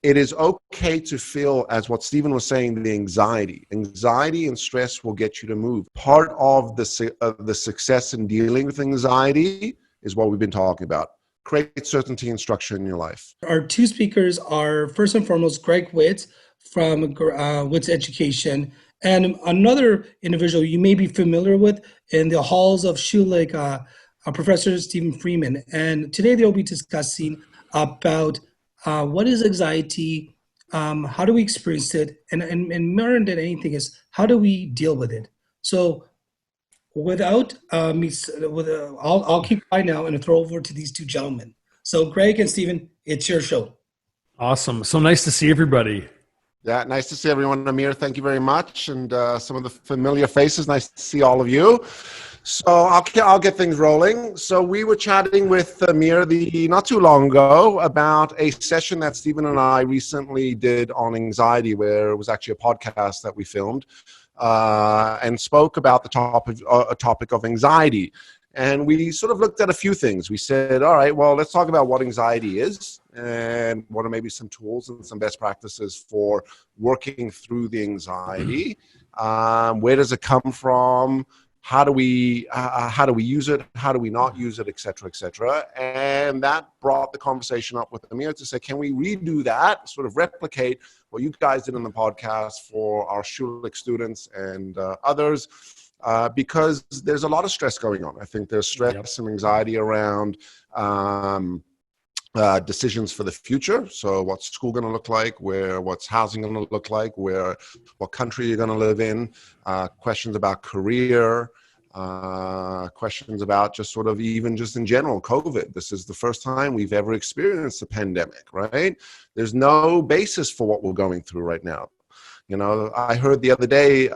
it is okay to feel, as what Stephen was saying, the anxiety. Anxiety and stress will get you to move. Part of the success in dealing with anxiety is what we've been talking about. Create certainty and structure in your life. Our two speakers are first and foremost Greg Witt from Witt's Education, and another individual you may be familiar with in the halls of Schulich, Professor Stephen Freeman. And today they'll be discussing about what is anxiety, how do we experience it, and more than anything is how do we deal with it. So without I'll keep quiet now and throw over to these two gentlemen. So Greg and Stephen, it's your show. Awesome. So nice to see everybody. Yeah, nice to see everyone. Amir, thank you very much. And some of the familiar faces, nice to see all of you. So I'll get things rolling. So we were chatting with Amir not too long ago about a session that Stephen and I recently did on anxiety, where it was actually a podcast that we filmed and spoke about the topic of anxiety. And we sort of looked at a few things. We said, all right, well, let's talk about what anxiety is and what are maybe some tools and some best practices for working through the anxiety. Where does it come from? How do we use it? How do we not use it, et cetera, et cetera? And that brought the conversation up with Amir to say, can we redo that, sort of replicate what you guys did in the podcast for our Schulich students and others? Because there's a lot of stress going on. I think there's stress and anxiety around decisions for the future. So what's school going to look like? What's housing going to look like? What country you're going to live in? Questions about career. Questions about just sort of even just in general, COVID. This is the first time we've ever experienced a pandemic, right? There's no basis for what we're going through right now. You know, I heard the other day,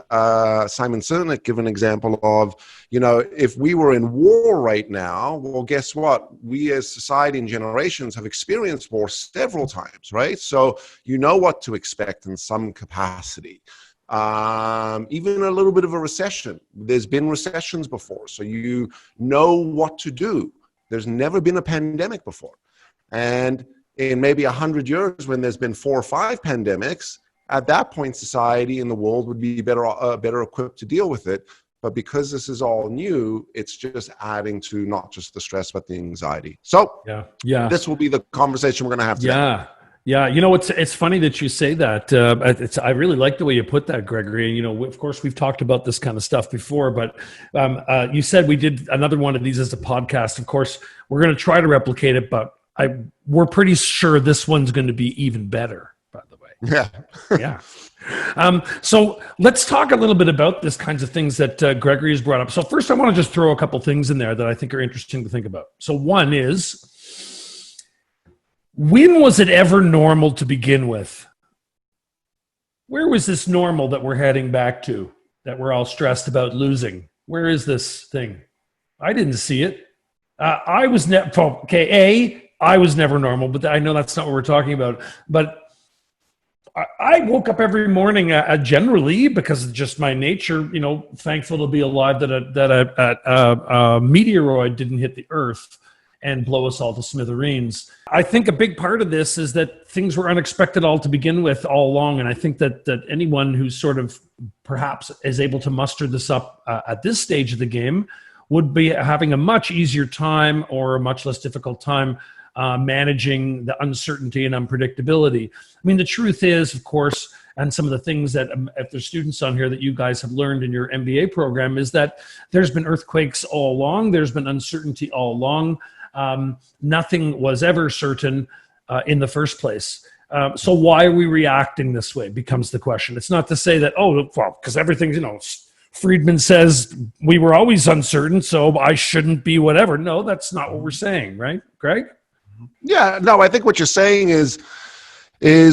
Simon Sinek give an example of, you know, if we were in war right now, well, guess what? We as society and generations have experienced war several times, right? So you know what to expect in some capacity. Even a little bit of a recession. There's been recessions before, so you know what to do. There's never been a pandemic before. And in maybe 100 years when there's been 4 or 5 pandemics, at that point, society and the world would be better equipped to deal with it. But because this is all new, it's just adding to not just the stress, but the anxiety. So this will be the conversation we're going to have today. Yeah. You know, it's funny that you say that. I really like the way you put that, Gregory. And, you know, of course, we've talked about this kind of stuff before, but you said we did another one of these as a podcast. Of course, we're going to try to replicate it, but we're pretty sure this one's going to be even better. Yeah. So let's talk a little bit about this kinds of things that Gregory has brought up. So first, I want to just throw a couple things in there that I think are interesting to think about. So one is, when was it ever normal to begin with? Where was this normal that we're heading back to, that we're all stressed about losing? Where is this thing? I didn't see it. I was never normal, but I know that's not what we're talking about. But I woke up every morning generally, because of just my nature, you know, thankful to be alive that a meteoroid didn't hit the earth and blow us all to smithereens. I think a big part of this is that things were unexpected all to begin with all along. And I think that anyone who sort of perhaps is able to muster this up at this stage of the game would be having a much easier time, or a much less difficult time managing the uncertainty and unpredictability. I mean, the truth is, of course, and some of the things that, if there's students on here that you guys have learned in your MBA program, is that there's been earthquakes all along. There's been uncertainty all along. Nothing was ever certain in the first place. So why are we reacting this way becomes the question. It's not to say that, because everything's, you know, Friedman says we were always uncertain, so I shouldn't be whatever. No, that's not what we're saying, right, Greg? Yeah, no, I think what you're saying is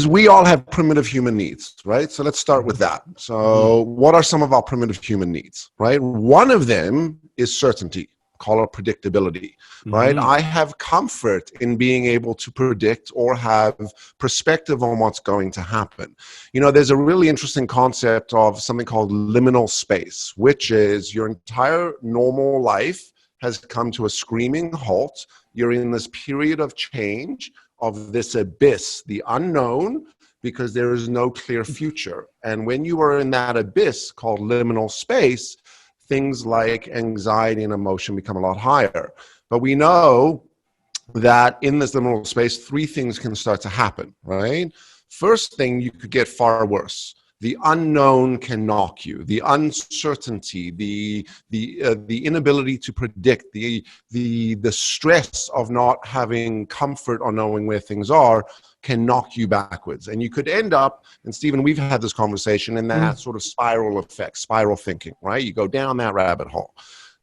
we all have primitive human needs, right? So let's start with that. So what are some of our primitive human needs, right? One of them is certainty, call it predictability, right? I have comfort in being able to predict or have perspective on what's going to happen. You know, there's a really interesting concept of something called liminal space, which is your entire normal life has come to a screaming halt. You're in this period of change of this abyss, the unknown, because there is no clear future. And when you are in that abyss called liminal space, things like anxiety and emotion become a lot higher. But we know that in this liminal space, three things can start to happen, right? First thing, you could get far worse. The unknown can knock you. The uncertainty, the inability to predict, the stress of not having comfort or knowing where things are can knock you backwards. And you could end up, and Stephen, we've had this conversation, in that sort of spiral effect, spiral thinking, right? You go down that rabbit hole.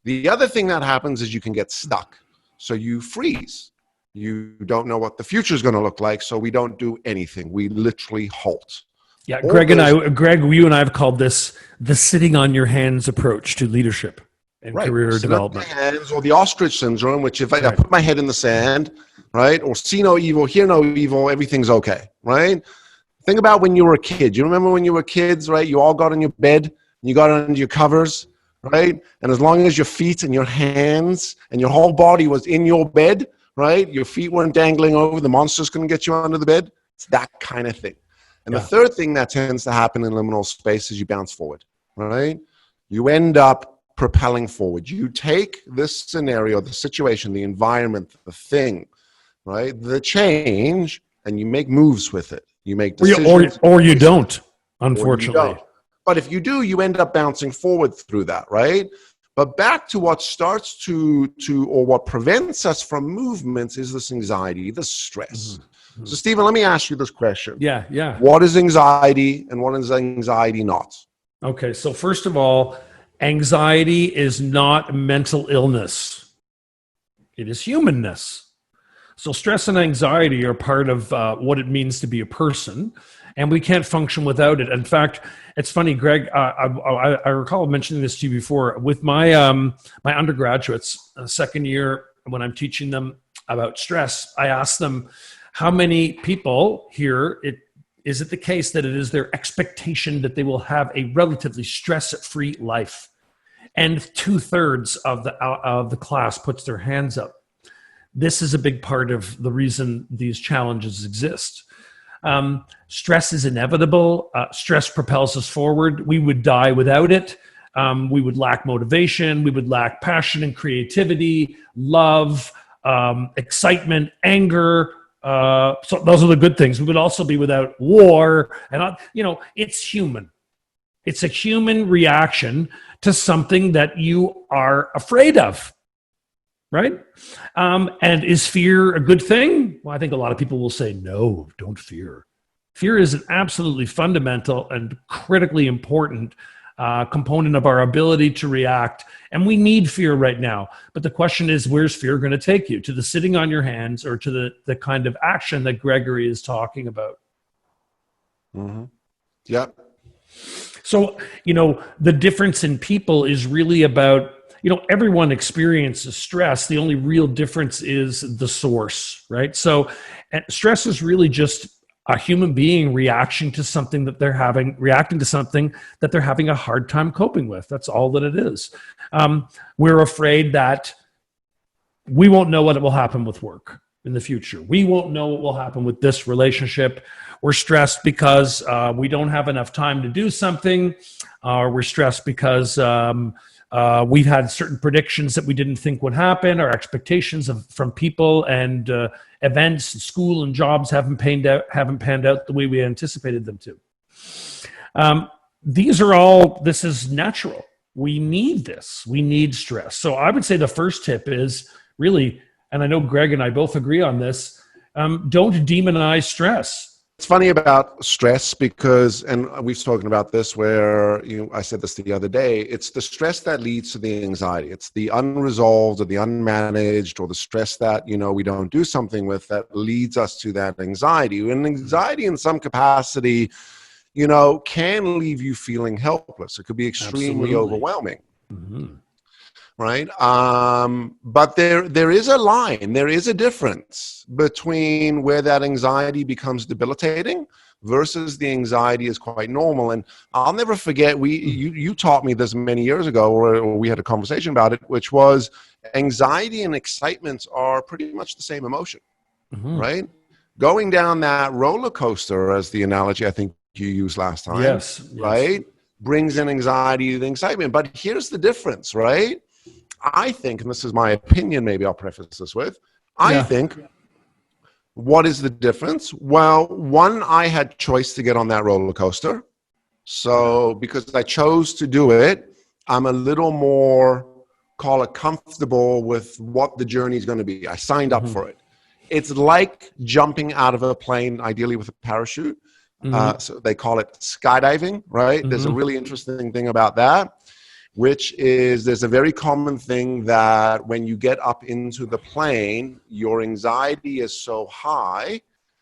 The other thing that happens is you can get stuck. So you freeze. You don't know what the future is going to look like, so we don't do anything. We literally halt. Yeah, Greg, you and I have called this the sitting on your hands approach to leadership and career development. Hands, or the ostrich syndrome, which if I put my head in the sand, right, or see no evil, hear no evil, everything's okay, right? Think about when you were a kid. You remember when you were kids, right? You all got on your bed, and you got under your covers, right? And as long as your feet and your hands and your whole body was in your bed, right? Your feet weren't dangling over, the monsters couldn't get you under the bed. It's that kind of thing. And the third thing that tends to happen in liminal space is you bounce forward, right? You end up propelling forward. You take this scenario, the situation, the environment, the thing, right? The change, and you make moves with it. You make decisions. Or you don't, unfortunately. But if you do, you end up bouncing forward through that, right? But back to what starts to or what prevents us from movements is this anxiety, this stress. Mm-hmm. So, Stephen, let me ask you this question. Yeah. What is anxiety and what is anxiety not? Okay, so first of all, anxiety is not mental illness. It is humanness. So stress and anxiety are part of what it means to be a person, and we can't function without it. In fact, it's funny, Greg, I recall mentioning this to you before. With my my undergraduates, second year, when I'm teaching them about stress, I ask them, how many people here, is it the case that it is their expectation that they will have a relatively stress-free life? And 2/3 of the class puts their hands up. This is a big part of the reason these challenges exist. Stress is inevitable. Stress propels us forward. We would die without it. We would lack motivation. We would lack passion and creativity, love, excitement, anger. So those are the good things. We would also be without war. And, it's human. It's a human reaction to something that you are afraid of. Right? And is fear a good thing? Well, I think a lot of people will say, no, don't fear. Fear is an absolutely fundamental and critically important component of our ability to react. And we need fear right now. But the question is, where's fear going to take you? To the sitting on your hands or to the kind of action that Gregory is talking about? Mm-hmm. Yeah. So, the difference in people is really about, everyone experiences stress. The only real difference is the source, right? So stress is really just a human being reacting to something that they're having a hard time coping with. That's all that it is. We're afraid that we won't know what will happen with work in the future. We won't know what will happen with this relationship. We're stressed because we don't have enough time to do something. We're stressed because we've had certain predictions that we didn't think would happen. Our expectations from people and events, and school and jobs haven't panned out the way we anticipated them to. This is natural. We need this. We need stress. So I would say the first tip is really, and I know Greg and I both agree on this, don't demonize stress. It's funny about stress because, and we've spoken about this where, I said this the other day, it's the stress that leads to the anxiety. It's the unresolved or the unmanaged or the stress that, we don't do something with that leads us to that anxiety. And anxiety in some capacity, can leave you feeling helpless. It could be extremely overwhelming. Mm-hmm. Right? But there is a line, there is a difference between where that anxiety becomes debilitating versus the anxiety is quite normal. And I'll never forget, you taught me this many years ago, or we had a conversation about it, which was anxiety and excitement are pretty much the same emotion, mm-hmm. right? going down that roller coaster, as the analogy I think you used last time, Yes. right, brings in anxiety and excitement. But here's the difference, right? I think, and this is my opinion, maybe I'll preface this with, I think, what is the difference? Well, one, I had choice to get on that roller coaster. So because I chose to do it, I'm a little more, call it, comfortable with what the journey is going to be. I signed up for it. It's like jumping out of a plane, ideally with a parachute. So they call it skydiving, right? There's a really interesting thing about that, which is there's a very common thing that when you get up into the plane, your anxiety is so high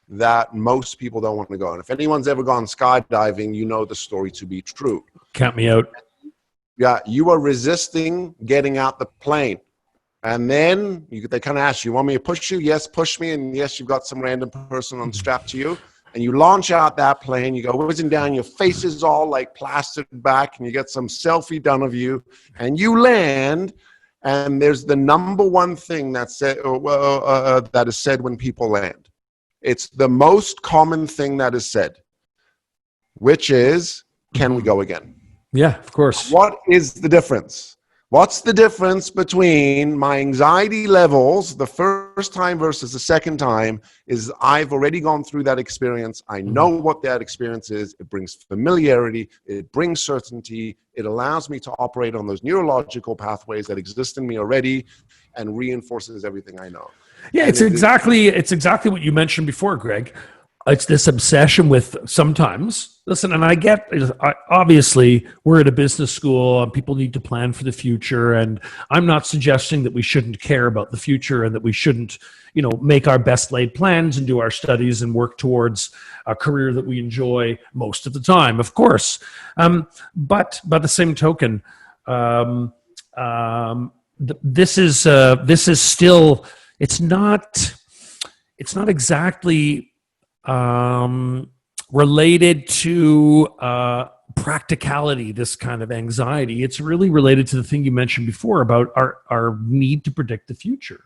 that most people don't want to go. And if anyone's ever gone skydiving, you know the story to be true. Count me out. Yeah, you are resisting getting out the plane. And then they kind of ask you, want me to push you? Yes, push me. And yes, you've got some random person on strapped to you. And you launch out that plane, you go whizzing down, your face is all like plastered back, and you get some selfie done of you, and you land, and there's the number one thing that's said, that is said when people land. It's the most common thing that is said, which is, can we go again? Yeah, of course. What is the difference? What's the difference between my anxiety levels the first time versus the second time is I've already gone through that experience. I know what that experience is. It brings familiarity. It brings certainty. It allows me to operate on those neurological pathways that exist in me already and reinforces everything I know. Yeah, it's exactly what you mentioned before, Greg. It's this obsession with sometimes, listen, and I get, obviously, we're at a business school and people need to plan for the future. And I'm not suggesting that we shouldn't care about the future and that we shouldn't, make our best laid plans and do our studies and work towards a career that we enjoy most of the time, of course. But by the same token, this is still, it's not exactly related to practicality, this kind of anxiety. It's really related to the thing you mentioned before about our need to predict the future,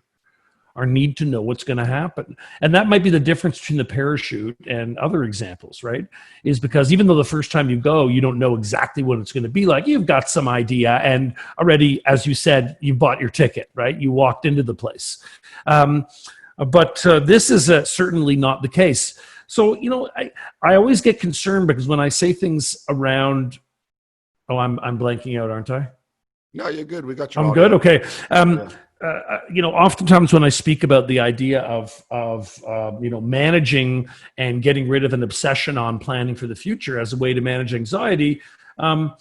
our need to know what's going to happen. And that might be the difference between the parachute and other examples, right? Is because even though the first time you go, you don't know exactly what it's going to be like, you've got some idea. And already, as you said, you bought your ticket, right? You walked into the place. But this is certainly not the case. So, I always get concerned because when I say things around, I'm blanking out, aren't I? No, you're good. We got you. I'm good. Okay. Oftentimes when I speak about the idea of managing and getting rid of an obsession on planning for the future as a way to manage anxiety, I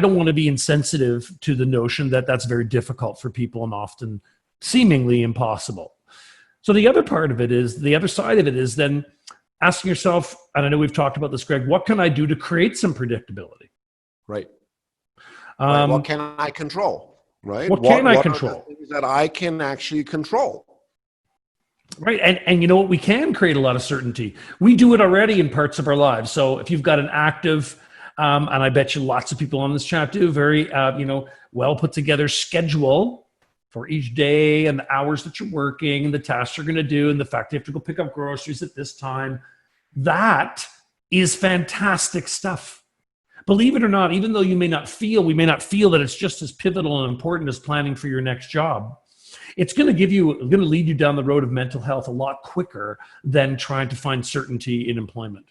don't want to be insensitive to the notion that that's very difficult for people and often seemingly impossible. So the other part of it is, the other side of it is then asking yourself, and I know we've talked about this, Greg, what can I do to create some predictability? Right. What can I control? Right. What can I control? Are the things that I can actually control? Right. And you know what? We can create a lot of certainty. We do it already in parts of our lives. So if you've got an active, and I bet you lots of people on this chat do, very, well put together schedule for each day and the hours that you're working and the tasks you're going to do and the fact you have to go pick up groceries at this time. That is fantastic stuff. Believe it or not, even though we may not feel that it's just as pivotal and important as planning for your next job, it's going to lead you down the road of mental health a lot quicker than trying to find certainty in employment.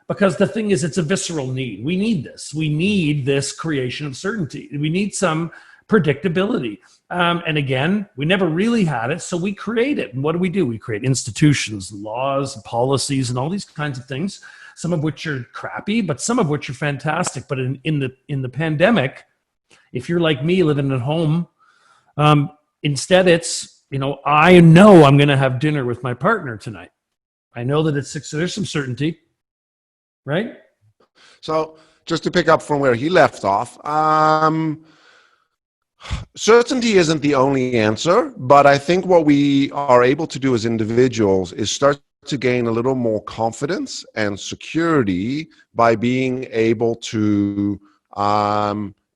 Because the thing is, it's a visceral need. We need this. We need this creation of certainty. We need some predictability. And again, we never really had it, so we create it. And what do? We create institutions, laws, policies, and all these kinds of things, some of which are crappy, but some of which are fantastic. But in the pandemic, if you're like me living at home, instead it's, I know I'm going to have dinner with my partner tonight. I know that it's 6, so there's some certainty, right? So just to pick up from where he left off, certainty isn't the only answer, but I think what we are able to do as individuals is start to gain a little more confidence and security by being able to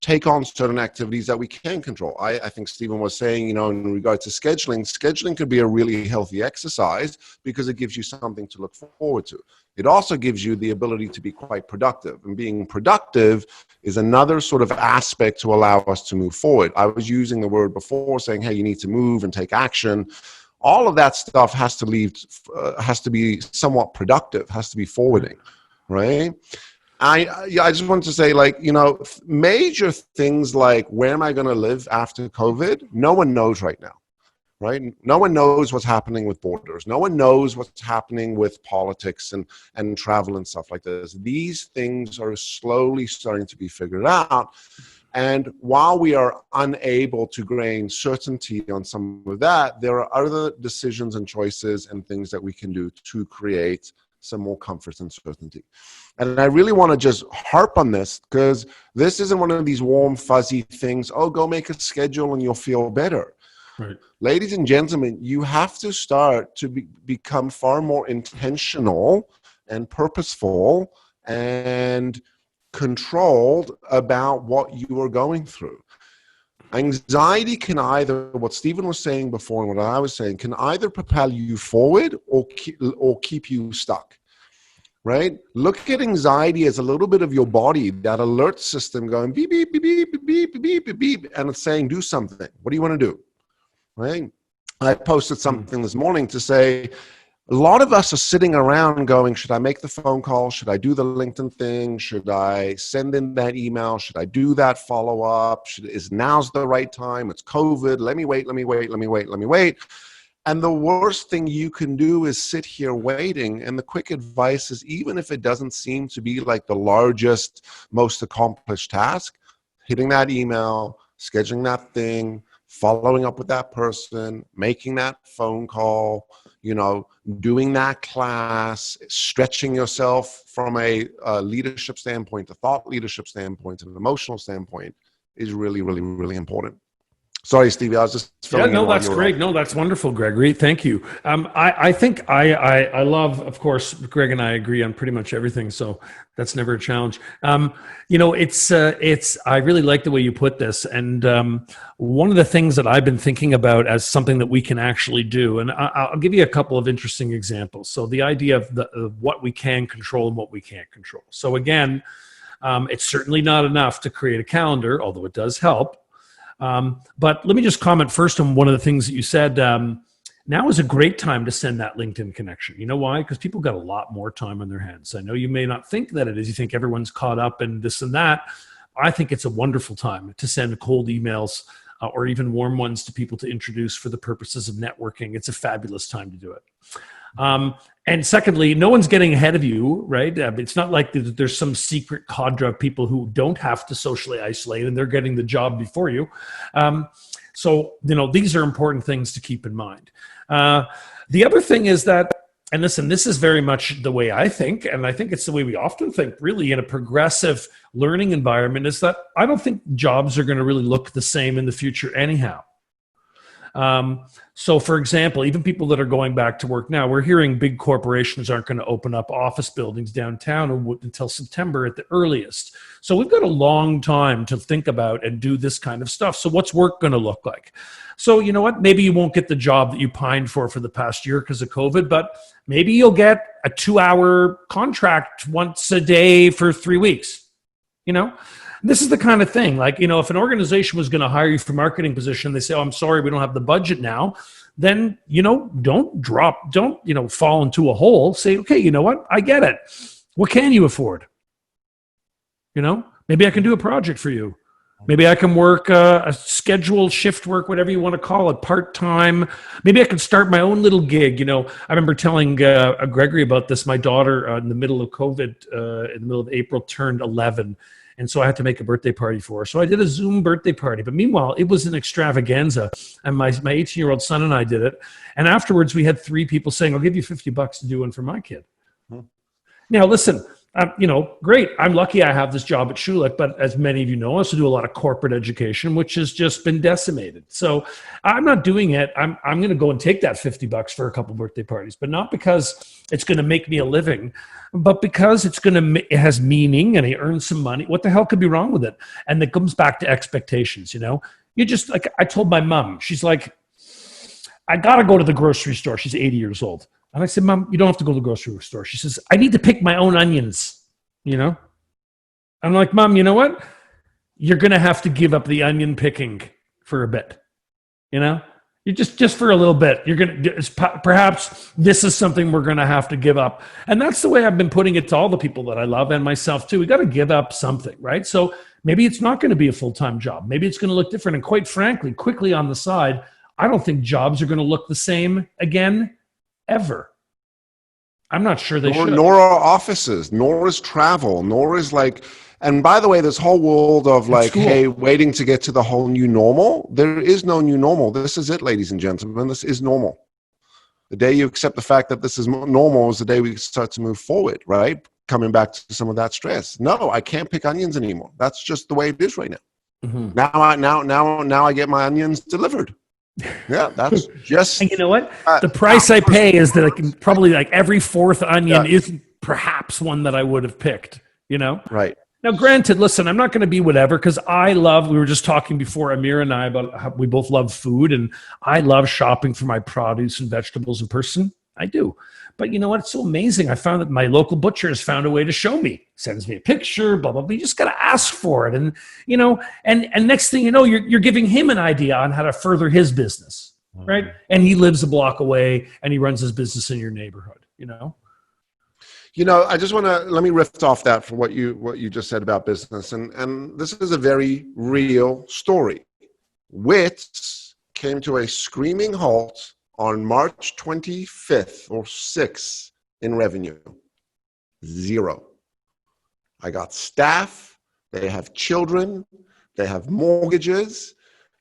take on certain activities that we can control. I think Stephen was saying, in regard to scheduling could be a really healthy exercise because it gives you something to look forward to. It also gives you the ability to be quite productive, and being productive is another sort of aspect to allow us to move forward. I was using the word before saying, hey, you need to move and take action. All of that stuff has to be somewhat productive, has to be forwarding, right? I just wanted to say, major things like, where am I going to live after COVID? No one knows right now, right? No one knows what's happening with borders. No one knows what's happening with politics and travel and stuff like this. These things are slowly starting to be figured out. And while we are unable to gain certainty on some of that, there are other decisions and choices and things that we can do to create some more comfort and certainty. And I really want to just harp on this, because this isn't one of these warm, fuzzy things, oh, go make a schedule and you'll feel better. Right. Ladies and gentlemen, you have to start to become far more intentional and purposeful and controlled about what you are going through. Anxiety can either, what Stephen was saying before and what I was saying, can either propel you forward or keep you stuck, right? Look at anxiety as a little bit of your body, that alert system going beep, beep, beep, beep, beep, beep, beep, beep, and it's saying, do something. What do you want to do, right? I posted something this morning to say, a lot of us are sitting around going, should I make the phone call? Should I do the LinkedIn thing? Should I send in that email? Should I do that follow-up? Is now's the right time? It's COVID. Let me wait. And the worst thing you can do is sit here waiting. And the quick advice is, even if it doesn't seem to be like the largest, most accomplished task, hitting that email, scheduling that thing, following up with that person, making that phone call, doing that class, stretching yourself from a leadership standpoint, a thought leadership standpoint, an emotional standpoint is really, really, really important. Sorry, Stevie, I was just filling in. No, that's great. No, that's wonderful, Gregory. Thank you. I think I love, of course, Greg and I agree on pretty much everything, so that's never a challenge. It's I really like the way you put this, and one of the things that I've been thinking about as something that we can actually do, and I'll give you a couple of interesting examples. So the idea of what we can control and what we can't control. So again, it's certainly not enough to create a calendar, although it does help. But let me just comment first on one of the things that you said. Now is a great time to send that LinkedIn connection. You know why? Because people got a lot more time on their hands. I know you may not think that it is. You think everyone's caught up in this and that. I think it's a wonderful time to send cold emails or even warm ones to people to introduce for the purposes of networking. It's a fabulous time to do it. And secondly, no one's getting ahead of you, right? It's not like there's some secret cadre of people who don't have to socially isolate and they're getting the job before you. So, these are important things to keep in mind. The other thing is that, and listen, this is very much the way I think, and I think it's the way we often think really in a progressive learning environment, is that I don't think jobs are going to really look the same in the future anyhow. So for example, even people that are going back to work now, we're hearing big corporations aren't going to open up office buildings downtown until September at the earliest. So we've got a long time to think about and do this kind of stuff. So what's work going to look like? So you know what? Maybe you won't get the job that you pined for the past year because of COVID, but maybe you'll get a 2-hour contract once a day for 3 weeks, This is the kind of thing, if an organization was going to hire you for marketing position, they say, oh, I'm sorry, we don't have the budget now. Then, don't fall into a hole. Say, okay, you know what? I get it. What can you afford? Maybe I can do a project for you. Maybe I can work a scheduled shift work, whatever you want to call it, part-time. Maybe I can start my own little gig. I remember telling Gregory about this. My daughter, in the middle of COVID, in the middle of April, turned 11. And so I had to make a birthday party for her. So I did a Zoom birthday party. But meanwhile, it was an extravaganza. And my 18-year-old son and I did it. And afterwards, we had 3 people saying, I'll give you $50 to do one for my kid. Now, listen, great. I'm lucky I have this job at Schulich, but as many of you know, I also do a lot of corporate education, which has just been decimated. So I'm not doing it. I'm going to go and take that $50 for a couple birthday parties, but not because it's going to make me a living, but because it has meaning and I earn some money. What the hell could be wrong with it? And it comes back to expectations. You just, like, I told my mom, she's like, I got to go to the grocery store. She's 80 years old. And I said, Mom, you don't have to go to the grocery store. She says, I need to pick my own onions, I'm like, Mom, you know what? You're going to have to give up the onion picking for a bit, You just for a little bit. Perhaps this is something we're going to have to give up. And that's the way I've been putting it to all the people that I love and myself too. We got to give up something, right? So maybe it's not going to be a full-time job. Maybe it's going to look different. And quite frankly, quickly on the side, I don't think jobs are going to look the same again ever. I'm not sure they should. Nor are offices, nor is travel, nor is and by the way, this whole world of hey, waiting to get to the whole new normal, there is no new normal. This is it, ladies and gentlemen. This is normal. The day you accept the fact that this is normal is the day we start to move forward, right? Coming back to some of that stress. No, I can't pick onions anymore. That's just the way it is right now. Mm-hmm. Now I get my onions delivered. Yeah, that's just. And you know what? The price I pay is that I can probably every fourth onion isn't perhaps one that I would have picked. Right. Now, granted, listen, I'm not going to be whatever because we were just talking before, Amir and I, about how we both love food, and I love shopping for my produce and vegetables in person. I do. But you know what? It's so amazing. I found that my local butcher has found a way to show me. Sends me a picture, blah, blah, blah. You just got to ask for it. And, and next thing you know, you're giving him an idea on how to further his business, right? And he lives a block away and he runs his business in your neighborhood, I just want to, let me riff off that for what you just said about business. And this is a very real story. Wits came to a screaming halt on March 25th or 6th in revenue. 0. I got staff. They have children. They have mortgages.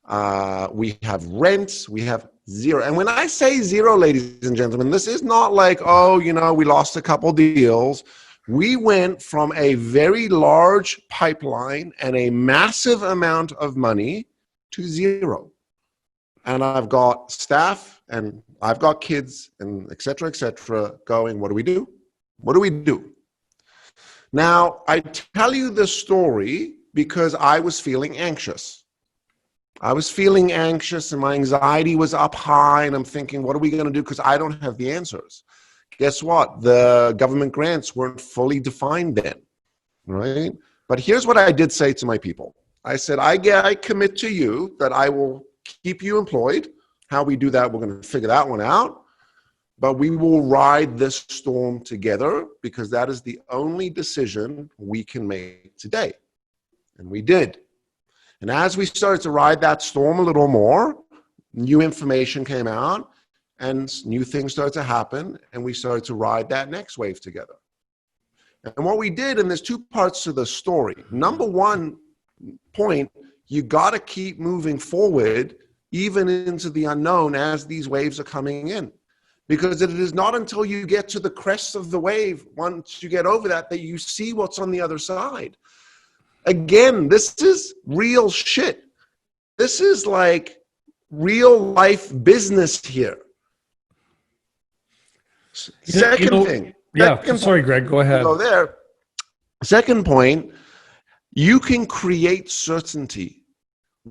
We have rents. We have 0. And when I say 0, ladies and gentlemen, this is not we lost a couple deals. We went from a very large pipeline and a massive amount of money to 0. And I've got staff and I've got kids and et cetera, going, what do we do? What do we do? Now, I tell you this story because I was feeling anxious. I was feeling anxious and my anxiety was up high and I'm thinking, what are we going to do? Because I don't have the answers. Guess what? The government grants weren't fully defined then, right? But here's what I did say to my people. I said, I commit to you that I will keep you employed. How we do that, we're going to figure that one out. But we will ride this storm together because that is the only decision we can make today. And we did. And as we started to ride that storm a little more, new information came out and new things started to happen. And we started to ride that next wave together. And what we did, and there's 2 parts to the story. Number 1 point, you got to keep moving forward even into the unknown as these waves are coming in. Because it is not until you get to the crest of the wave, once you get over that you see what's on the other side. Again, this is real shit. This is like real life business here. Second thing. Yeah, sorry, Greg, go ahead. Go there. Second point, you can create certainty.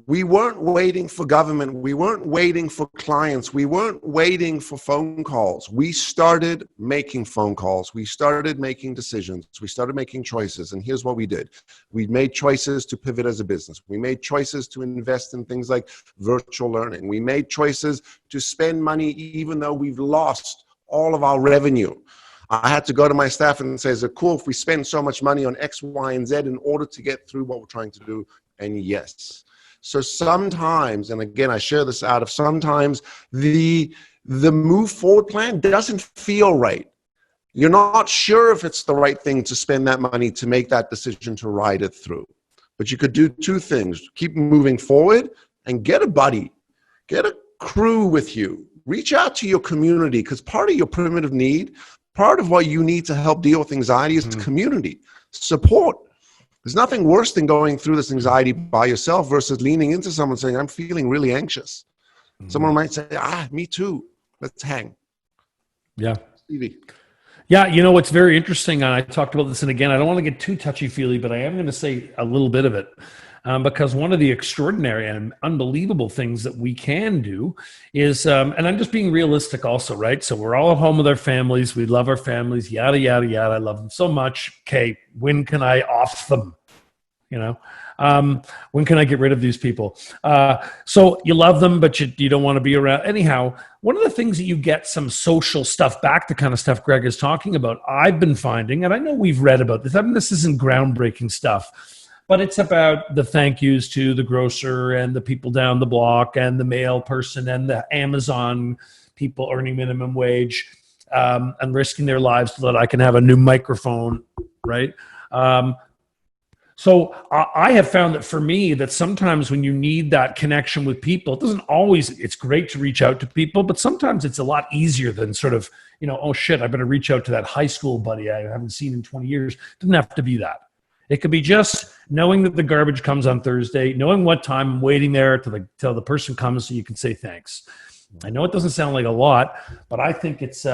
We weren't waiting for government. We weren't waiting for clients. We weren't waiting for phone calls. We started making phone calls. We started making decisions. We started making choices. And here's what we did. We made choices to pivot as a business. We made choices to invest in things like virtual learning. We made choices to spend money even though we've lost all of our revenue. I had to go to my staff and say, is it cool if we spend so much money on X, Y, and Z in order to get through what we're trying to do? And yes. So sometimes, and again, I share this out of sometimes the move forward plan doesn't feel right. You're not sure if it's the right thing to spend that money to make that decision to ride it through. But you could do 2 things. Keep moving forward and get a buddy. Get a crew with you. Reach out to your community because part of your primitive need, part of what you need to help deal with anxiety is community, support. There's nothing worse than going through this anxiety by yourself versus leaning into someone saying, I'm feeling really anxious. Someone might say, me too. Let's hang. Yeah. Stevie. Yeah, you know what's very interesting, and I talked about this, and again, I don't want to get too touchy-feely, but I am going to say a little bit of it, because one of the extraordinary and unbelievable things that we can do is, and I'm just being realistic also, right? So we're all at home with our families. We love our families, yada, yada, yada. I love them so much. Okay, when can I off them? You know, when can I get rid of these people? So you love them, but you don't want to be around. Anyhow, one of the things that you get some social stuff back, the kind of stuff Greg is talking about, I've been finding, and I know we've read about this. I mean, this isn't groundbreaking stuff, but it's about the thank yous to the grocer and the people down the block and the mail person and the Amazon people earning minimum wage, and risking their lives so that I can have a new microphone, right? So I have found that for me, that sometimes when you need that connection with people, it doesn't always, it's great to reach out to people, but sometimes it's a lot easier than sort of, you know, oh shit, I better reach out to that high school buddy I haven't seen in 20 years. It doesn't have to be that. It could be just knowing that the garbage comes on Thursday, knowing what time I'm waiting there till the person comes so you can say thanks. I know it doesn't sound like a lot, but I think it's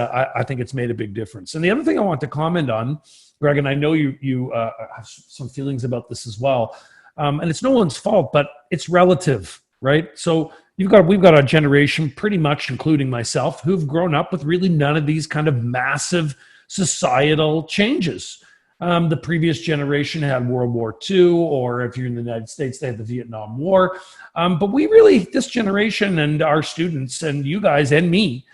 made a big difference. And the other thing I want to comment on, Greg, and I know you have some feelings about this as well, and it's no one's fault, but it's relative, right? So we've got a generation, pretty much including myself, who've grown up with really none of these kind of massive societal changes. The previous generation had World War II, or if you're in the United States, they had the Vietnam War. But we really, this generation and our students and you guys and me,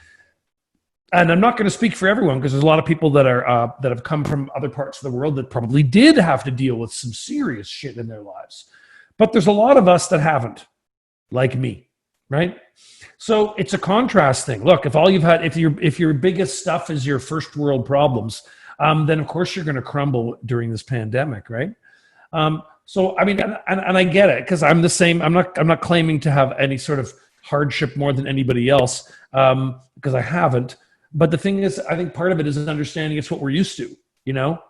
and I'm not going to speak for everyone because there's a lot of people that are that have come from other parts of the world that probably did have to deal with some serious shit in their lives. But there's a lot of us that haven't, like me, right? So it's a contrast thing. Look, if all you've had, if your biggest stuff is your first world problems, then of course you're going to crumble during this pandemic, right? So I mean, and I get it because I'm the same. I'm not claiming to have any sort of hardship more than anybody else because I haven't. But the thing is, I think part of it is understanding it's what we're used to, you know.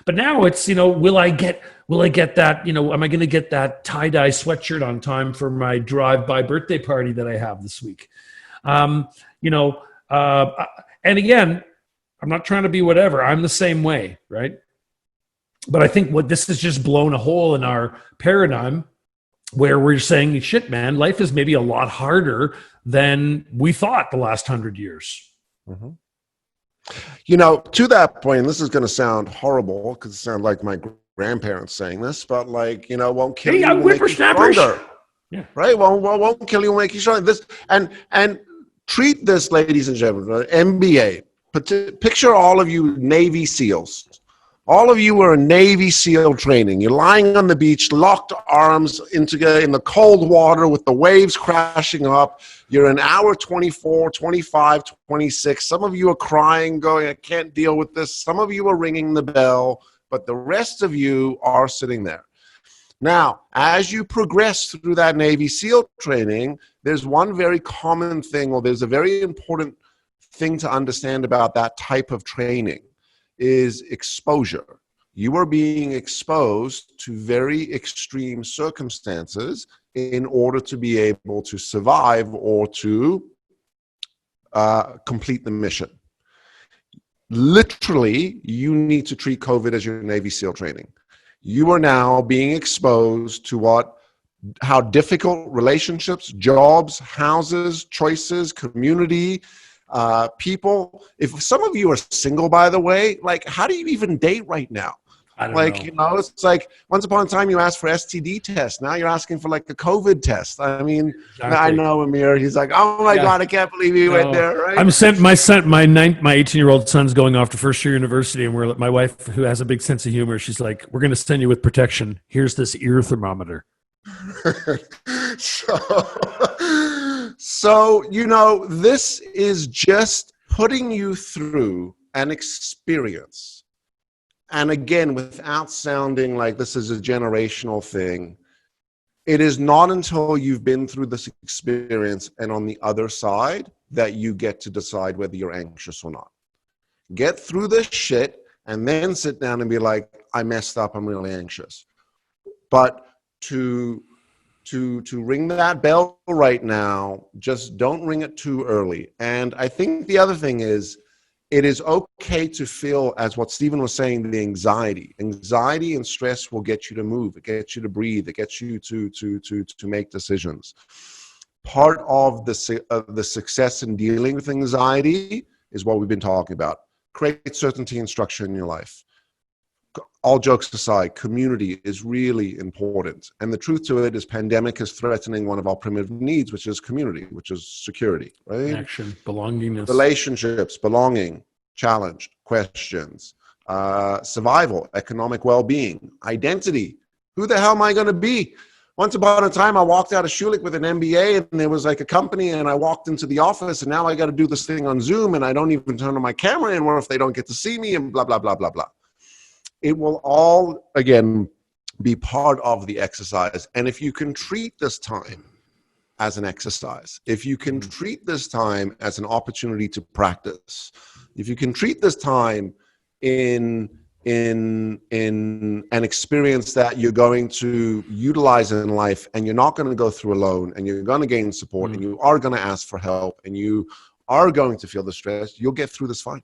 But now it's, you know, will I get that, you know, am I going to get that tie-dye sweatshirt on time for my drive-by birthday party that I have this week? You know, and again, I'm not trying to be whatever. I'm the same way, right? But I think what this has just blown a hole in our paradigm where we're saying, shit, man, life is maybe a lot harder than we thought the last 100 years. Mm-hmm. You know, to that point, this is going to sound horrible because it sounds like my grandparents saying this, but like, you know, won't kill you, will make you stronger. Yeah. Right? Won't kill you, will make you stronger. This and treat this, ladies and gentlemen, MBA. Picture all of you Navy SEALs. All of you are in Navy SEAL training. You're lying on the beach, locked arms in the cold water with the waves crashing up. You're in hour 24, 25, 26. Some of you are crying, going, I can't deal with this. Some of you are ringing the bell, but the rest of you are sitting there. Now, as you progress through that Navy SEAL training, there's one very common thing, or there's a very important thing to understand about that type of training. Is exposure. You are being exposed to very extreme circumstances in order to be able to survive or to complete the mission. Literally, you need to treat COVID as your Navy SEAL training. You are now being exposed to how difficult relationships, jobs, houses, choices, community, people. If some of you are single, by the way, like, how do you even date right now? I don't know. You know, it's like once upon a time you asked for STD test. Now you're asking for like a COVID test. I mean, exactly. I know Amir. He's like, oh my God, I can't believe you went there. Right? I'm sent my 18-year-old son's going off to first year university, and my wife, who has a big sense of humor, she's like, we're going to send you with protection. Here's this ear thermometer. So, you know, this is just putting you through an experience. And again, without sounding like this is a generational thing, it is not until you've been through this experience and on the other side that you get to decide whether you're anxious or not. Get through this shit and then sit down and be like, I messed up, I'm really anxious. But to ring that bell right now, just don't ring it too early. And I think the other thing is, it is okay to feel, as what Stephen was saying, the anxiety. Anxiety and stress will get you to move. It gets you to breathe. It gets you to make decisions. Part of the success in dealing with anxiety is what we've been talking about. Create certainty and structure in your life. All jokes aside, community is really important. And the truth to it is, pandemic is threatening one of our primitive needs, which is community, which is security, right? Connection, belongingness. Relationships, belonging, challenge, questions, survival, economic well-being, identity. Who the hell am I going to be? Once upon a time, I walked out of Schulich with an MBA, and there was like a company, and I walked into the office, and now I got to do this thing on Zoom, and I don't even turn on my camera, and what if they don't get to see me, and blah, blah, blah, blah, blah. It will all, again, be part of the exercise. And if you can treat this time as an exercise, if you can treat this time as an opportunity to practice, if you can treat this time in an experience that you're going to utilize in life, and you're not going to go through alone, and you're going to gain support, and you are going to ask for help, and you are going to feel the stress, you'll get through this fine.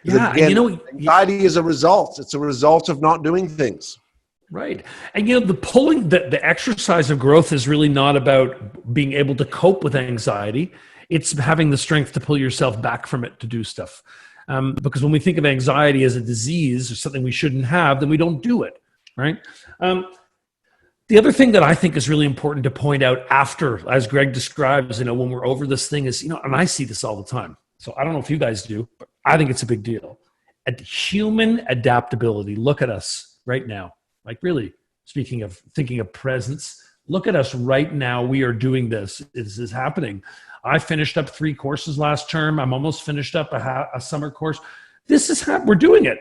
Yeah, again, and anxiety is a result. It's a result of not doing things. Right. And the exercise of growth is really not about being able to cope with anxiety. It's having the strength to pull yourself back from it to do stuff. Because when we think of anxiety as a disease or something we shouldn't have, then we don't do it. Right. The other thing that I think is really important to point out after, as Greg describes, when we're over this thing is, and I see this all the time. So I don't know if you guys do, but I think it's a big deal. Human adaptability. Look at us right now. Like, really, thinking of presence, look at us right now. We are doing this. This is happening. I finished up 3 courses last term. I'm almost finished up a summer course. This is we're doing it,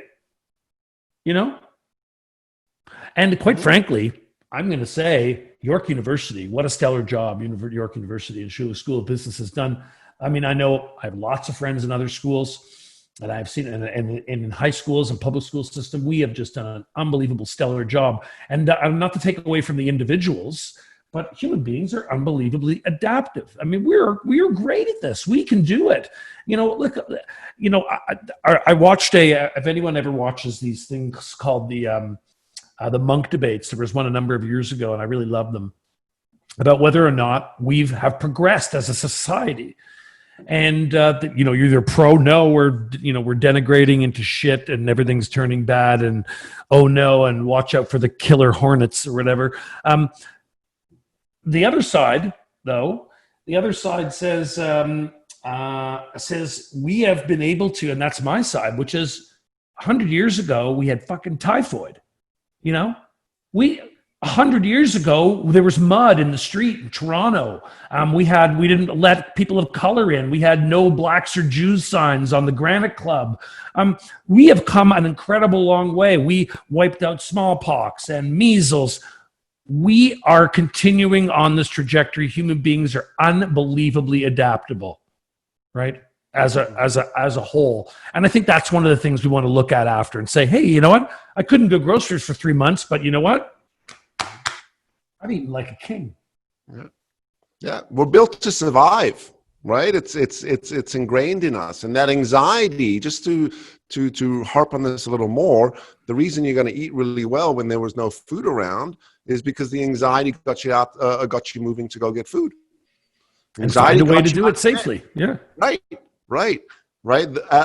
And quite frankly, I'm going to say York University, what a stellar job York University and Schulich School of Business has done. I mean, I know I have lots of friends in other schools that I've seen in high schools and public school system. We have just done an unbelievable, stellar job. And not to take away from the individuals, but human beings are unbelievably adaptive. I mean, we are great at this. We can do it. Look, I watched if anyone ever watches these things called the Monk debates, there was one a number of years ago, and I really loved them, about whether or not we have progressed as a society. And you're either pro, no, we're denigrating into shit and everything's turning bad, and oh no, and watch out for the killer hornets or whatever. The other side says we have been able to, and that's my side, which is 100 years ago we had fucking typhoid. 100 years ago, there was mud in the street in Toronto. We didn't let people of color in. We had no blacks or Jews signs on the Granite Club. We have come an incredible long way. We wiped out smallpox and measles. We are continuing on this trajectory. Human beings are unbelievably adaptable, right? As a whole. And I think that's one of the things we want to look at after and say, hey, you know what? I couldn't go groceries for 3 months, but you know what? I've eaten like a king. Yeah, we're built to survive, right? It's ingrained in us, and that anxiety. Just to harp on this a little more, the reason you're going to eat really well when there was no food around is because the anxiety got you moving to go get food. Anxiety, and find a way to do it safely. Yeah. Right.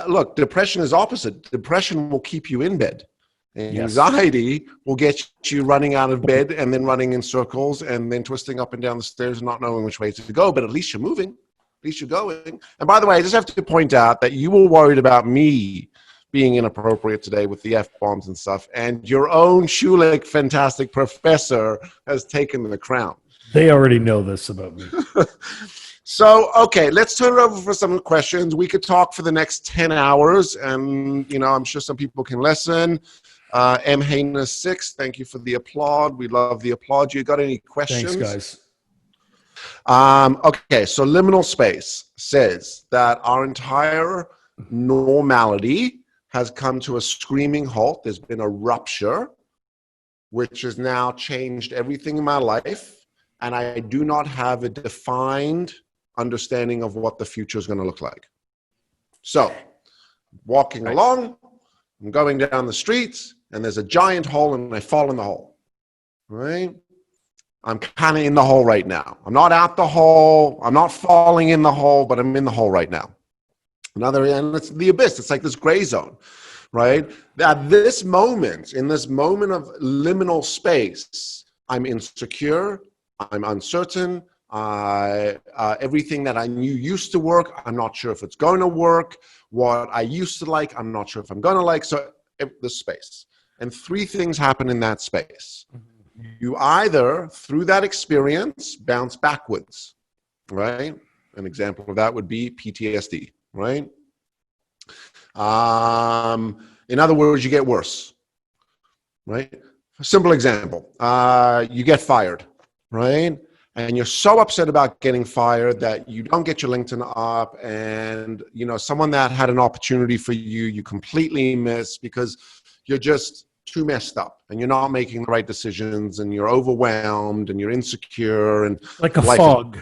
Look, depression is opposite. Depression will keep you in bed. Anxiety will get you running out of bed and then running in circles and then twisting up and down the stairs and not knowing which way to go. But at least you're moving. At least you're going. And by the way, I just have to point out that you were worried about me being inappropriate today with the F-bombs and stuff. And your own Schulich fantastic professor has taken the crown. They already know this about me. So, okay, let's turn it over for some questions. We could talk for the next 10 hours, and, I'm sure some people can listen. M. Haynes 6, thank you for the applaud. We love the applaud. You got any questions? Thanks, guys. Okay, so Liminal Space says that our entire normality has come to a screaming halt. There's been a rupture, which has now changed everything in my life. And I do not have a defined understanding of what the future is going to look like. So, walking along, I'm going down the streets, and there's a giant hole, and I fall in the hole, right? I'm kind of in the hole right now. I'm not out the hole. I'm not falling in the hole, but I'm in the hole right now. And it's the abyss. It's like this gray zone, right? At this moment, in this moment of liminal space, I'm insecure. I'm uncertain. Everything that I knew used to work, I'm not sure if it's going to work. What I used to like, I'm not sure if I'm going to like. So this space. And three things happen in that space. You either, through that experience, bounce backwards, right? An example of that would be PTSD, right? In other words, you get worse, right? A simple example, you get fired, right? And you're so upset about getting fired that you don't get your LinkedIn up, and someone that had an opportunity for you, you completely miss because you're just too messed up and you're not making the right decisions and you're overwhelmed and you're insecure and like a fog.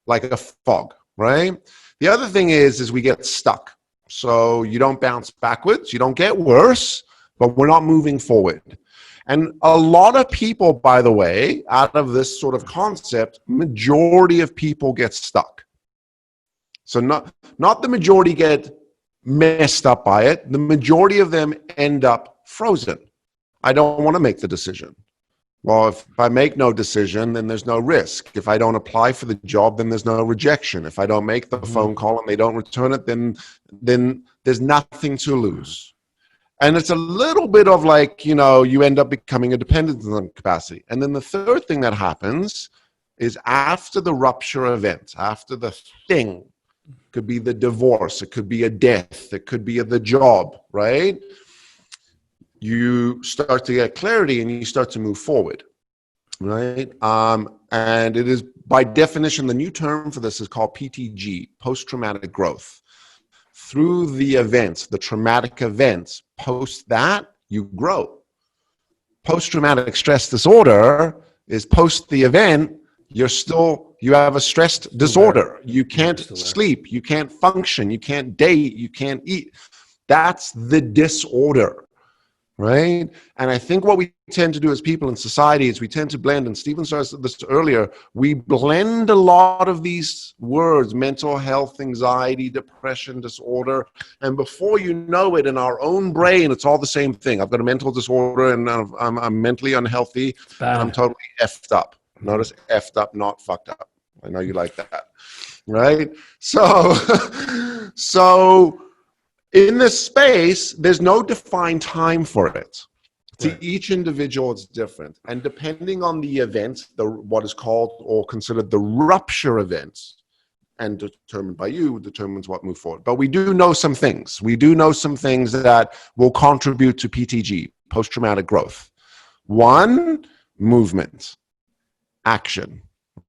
Like a fog, right? The other thing is we get stuck. So you don't bounce backwards, you don't get worse, but we're not moving forward. And a lot of people, by the way, out of this sort of concept, majority of people get stuck. So not the majority get messed up by it. The majority of them end up frozen. I don't want to make the decision. Well, if I make no decision, then there's no risk. If I don't apply for the job, then there's no rejection. If I don't make the phone call and they don't return it, then there's nothing to lose. And it's a little bit of like, you end up becoming a dependent on capacity. And then the third thing that happens is after the rupture event, after the thing, it could be the divorce, it could be a death, it could be the job, right? You start to get clarity and you start to move forward, right? And it is, by definition, the new term for this is called PTG, post-traumatic growth. Through the events, the traumatic events, post that, you grow. Post-traumatic stress disorder is post the event, you have a stressed disorder. You can't sleep, you can't function, you can't date, you can't eat. That's the disorder. Right? And I think what we tend to do as people in society is we tend to blend, and Stephen started this earlier, we blend a lot of these words, mental health, anxiety, depression, disorder, and before you know it, in our own brain, it's all the same thing. I've got a mental disorder and I'm mentally unhealthy and I'm totally effed up. Notice effed up, not fucked up. I know you like that. Right? So in this space, there's no defined time for it. To each individual, it's different. And depending on the event, what is called or considered the rupture event, and determined by you, determines what move forward. But we do know some things. We do know some things that will contribute to PTG, post-traumatic growth. One, movement, action,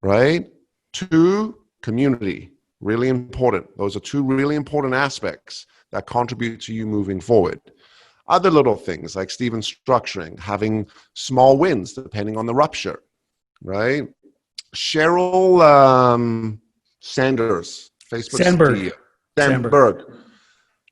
right? Two, community, really important. Those are two really important aspects that contribute to you moving forward. Other little things like Stephen structuring, having small wins depending on the rupture, right? Cheryl Sanders, Facebook Sandberg,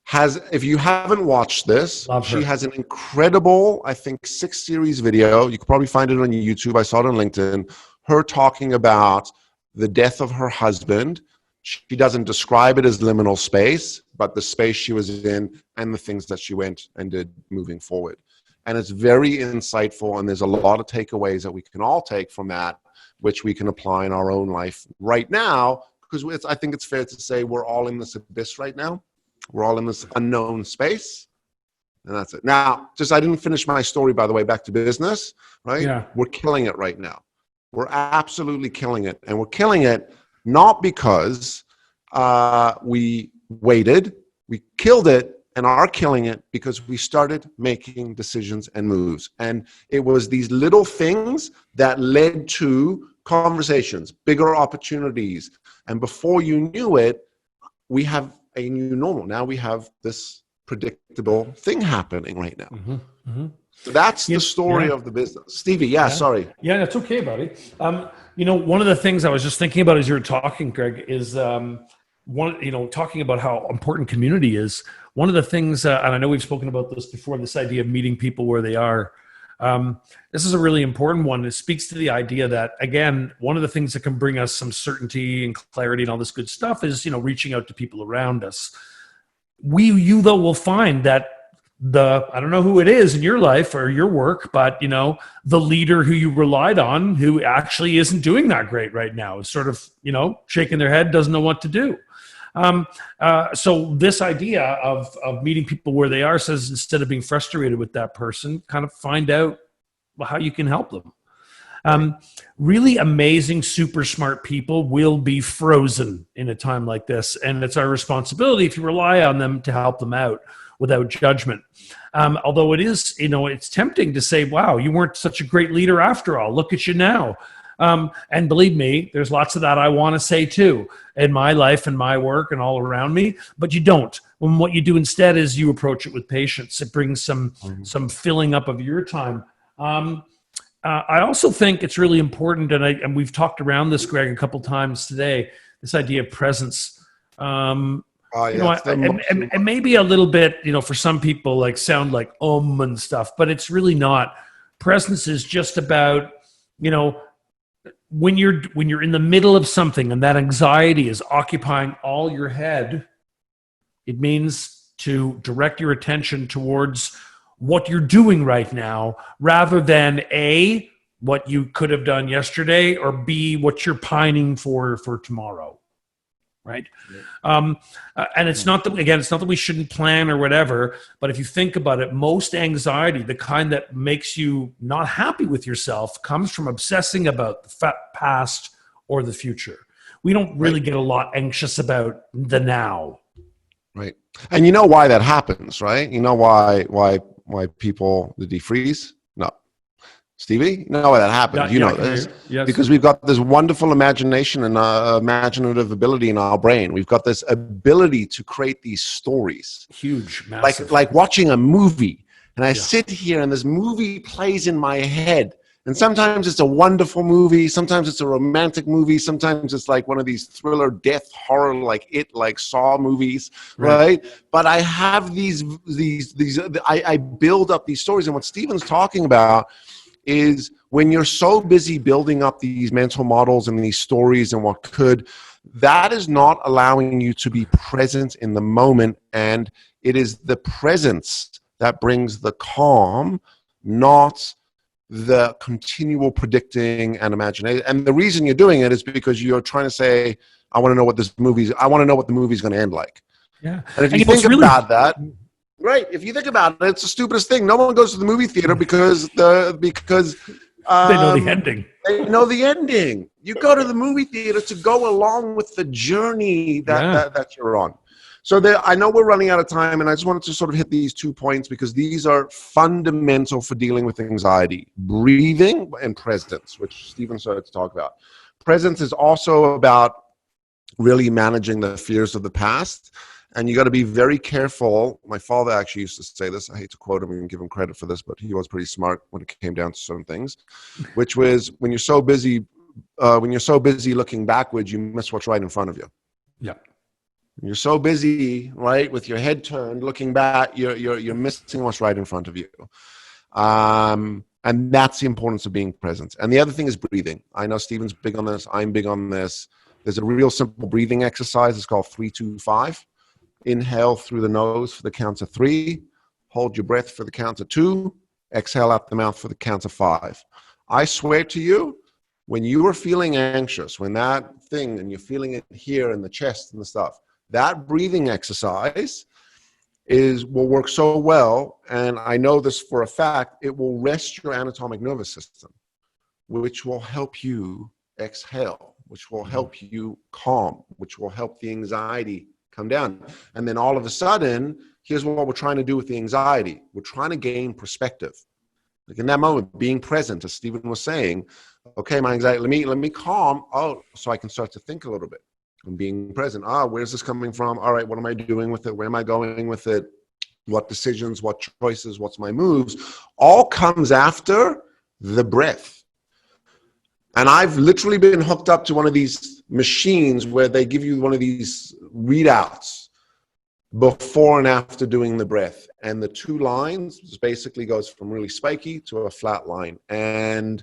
has, if you haven't watched this, she has an incredible, I think, 6-series video. You could probably find it on YouTube. I saw it on LinkedIn. Her talking about the death of her husband. She doesn't describe it as liminal space, but the space she was in and the things that she went and did moving forward. And it's very insightful, and there's a lot of takeaways that we can all take from that, which we can apply in our own life right now, because I think it's fair to say we're all in this abyss right now. We're all in this unknown space, and that's it. Now, I didn't finish my story, by the way, back to business, right? Yeah. We're killing it right now. We're absolutely killing it, and we're killing it not because we waited, we killed it and are killing it because we started making decisions and moves. And it was these little things that led to conversations, bigger opportunities. And before you knew it, we have a new normal. Now we have this predictable thing happening right now. So that's the story of the business. Stevie, sorry. Yeah, that's okay, buddy. One of the things I was just thinking about as you were talking, Greg, is talking about how important community is. One of the things, and I know we've spoken about this before, this idea of meeting people where they are. This is a really important one. It speaks to the idea that, again, one of the things that can bring us some certainty and clarity and all this good stuff is, reaching out to people around us. You though will find that I don't know who it is in your life or your work, but the leader who you relied on, who actually isn't doing that great right now, is sort of, shaking their head, doesn't know what to do. So this idea of meeting people where they are says, instead of being frustrated with that person, kind of find out how you can help them. Really amazing, super smart people will be frozen in a time like this. And it's our responsibility to rely on them to help them out without judgment. Although it is, it's tempting to say, wow, you weren't such a great leader after all. Look at you now. And believe me, there's lots of that I want to say too, in my life and my work and all around me, but you don't. When what you do instead is you approach it with patience. It brings some filling up of your time. I also think it's really important, and we've talked around this, Greg, a couple times today, this idea of presence. It may be a little bit, for some people, like sound like and stuff, but it's really not. Presence is just about, when you're in the middle of something and that anxiety is occupying all your head, it means to direct your attention towards what you're doing right now, rather than A, what you could have done yesterday, or B, what you're pining for tomorrow. Right. And it's not that we shouldn't plan or whatever, but if you think about it, most anxiety, the kind that makes you not happy with yourself, comes from obsessing about the past or the future. We don't really get a lot anxious about the now. Right. And you know why that happens, right? You know why people defreeze? No. Stevie, you know why that happens. You know this. Yes. Because we've got this wonderful imagination and imaginative ability in our brain. We've got this ability to create these stories. Huge, massive. Like watching a movie. And I sit here and this movie plays in my head. And sometimes it's a wonderful movie. Sometimes it's a romantic movie. Sometimes it's like one of these thriller, death, horror, like Saw movies, right? But I have I build up these stories. And what Stephen's talking about is when you're so busy building up these mental models and these stories and what could, that is not allowing you to be present in the moment. And it is the presence that brings the calm, not the continual predicting and imagination. And the reason you're doing it is because you're trying to say, I want to know what the movie's going to end like. Yeah. And if you think about that, right. If you think about it, it's the stupidest thing. No one goes to the movie theater because they know the ending. They know the ending. You go to the movie theater to go along with the journey that you're on. So I know we're running out of time, and I just wanted to sort of hit these 2 points because these are fundamental for dealing with anxiety: breathing and presence, which Stephen started to talk about. Presence is also about really managing the fears of the past. And you got to be very careful. My father actually used to say this. I hate to quote him and give him credit for this, but he was pretty smart when it came down to certain things, which was when you're so busy looking backwards, you miss what's right in front of you. Yeah. When you're so busy, right, with your head turned, looking back, you're missing what's right in front of you. And that's the importance of being present. And the other thing is breathing. I know Stephen's big on this. I'm big on this. There's a real simple breathing exercise. It's called 3-2-5. Inhale through the nose for the count of 3. Hold your breath for the count of 2. Exhale out the mouth for the count of 5. I swear to you, when you are feeling anxious, when that thing, and you're feeling it here in the chest and the stuff, that breathing exercise will work so well. And I know this for a fact, it will rest your anatomic nervous system, which will help you exhale, which will help you calm, which will help the anxiety come down. And then all of a sudden, here's what we're trying to do with the anxiety. We're trying to gain perspective. Like in that moment, being present, as Stephen was saying, okay, my anxiety, let me calm. Oh, so I can start to think a little bit. and being present. Where's this coming from? All right, what am I doing with it? Where am I going with it? What decisions, what choices, what's my moves? All comes after the breath. And I've literally been hooked up to one of these machines where they give you one of these readouts before and after doing the breath. And the 2 lines basically goes from really spiky to a flat line. And